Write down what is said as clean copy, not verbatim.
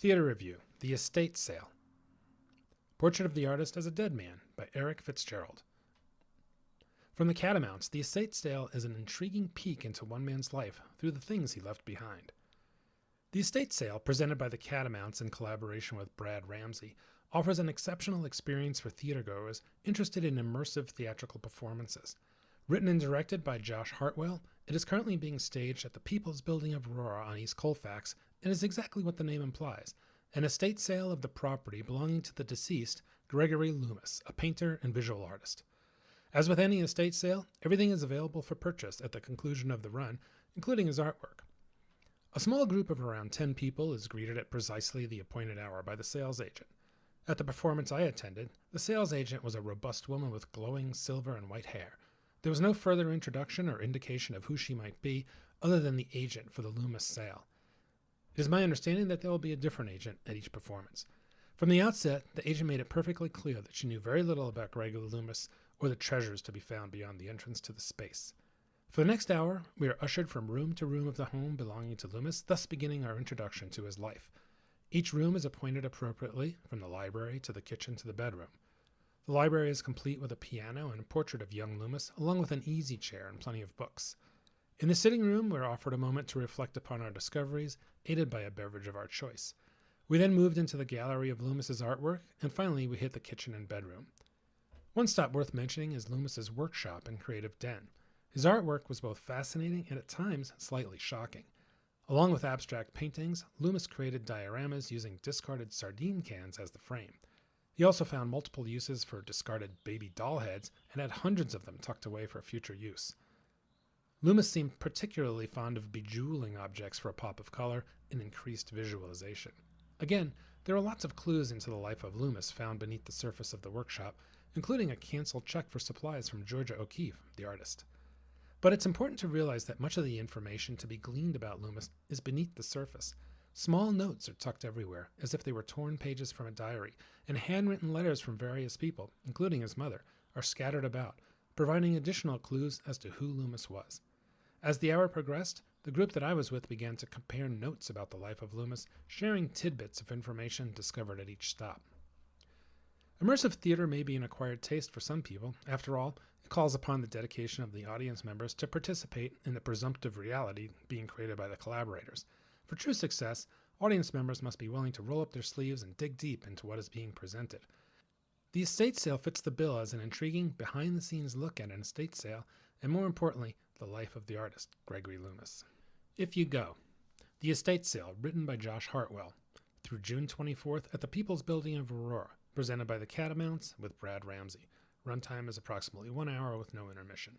Theater Review, The Estate Sale. Portrait of the Artist as a Dead Man by Eric Fitzgerald. From the Catamounts, The Estate Sale is an intriguing peek into one man's life through the things he left behind. The Estate Sale, presented by the Catamounts in collaboration with Brad Ramsey, offers an exceptional experience for theatergoers interested in immersive theatrical performances. Written and directed by Josh Hartwell, it is currently being staged at the People's Building of Aurora on East Colfax and is exactly what the name implies, an estate sale of the property belonging to the deceased Gregory Loomis, a painter and visual artist. As with any estate sale, everything is available for purchase at the conclusion of the run, including his artwork. A small group of around 10 people is greeted at precisely the appointed hour by the sales agent. At the performance I attended, the sales agent was a robust woman with glowing silver and white hair. There was no further introduction or indication of who she might be, other than the agent for the Loomis sale. It is my understanding that there will be a different agent at each performance. From the outset, the agent made it perfectly clear that she knew very little about Gregory Loomis or the treasures to be found beyond the entrance to the space. For the next hour, we are ushered from room to room of the home belonging to Loomis, thus beginning our introduction to his life. Each room is appointed appropriately, from the library to the kitchen to the bedroom. The library is complete with a piano and a portrait of young Loomis, along with an easy chair and plenty of books. In the sitting room, we're offered a moment to reflect upon our discoveries, aided by a beverage of our choice. We then moved into the gallery of Loomis's artwork, and finally we hit the kitchen and bedroom. One stop worth mentioning is Loomis's workshop and creative den. His artwork was both fascinating and at times slightly shocking. Along with abstract paintings, Loomis created dioramas using discarded sardine cans as the frame. He also found multiple uses for discarded baby doll heads and had hundreds of them tucked away for future use. Loomis seemed particularly fond of bejeweling objects for a pop of color and increased visualization. Again, there are lots of clues into the life of Loomis found beneath the surface of the workshop, including a canceled check for supplies from Georgia O'Keeffe, the artist. But it's important to realize that much of the information to be gleaned about Loomis is beneath the surface. Small notes are tucked everywhere, as if they were torn pages from a diary, and handwritten letters from various people, including his mother, are scattered about, providing additional clues as to who Loomis was. As the hour progressed, the group that I was with began to compare notes about the life of Loomis, sharing tidbits of information discovered at each stop. Immersive theater may be an acquired taste for some people. After all, it calls upon the dedication of the audience members to participate in the presumptive reality being created by the collaborators. For true success, audience members must be willing to roll up their sleeves and dig deep into what is being presented. The estate sale fits the bill as an intriguing, behind-the-scenes look at an estate sale, and more importantly, the life of the artist, Gregory Loomis. If you go. The Estate Sale, written by Josh Hartwell, through June 24th at the People's Building of Aurora, presented by the Catamounts with Brad Ramsey. Runtime is approximately 1 hour with no intermission.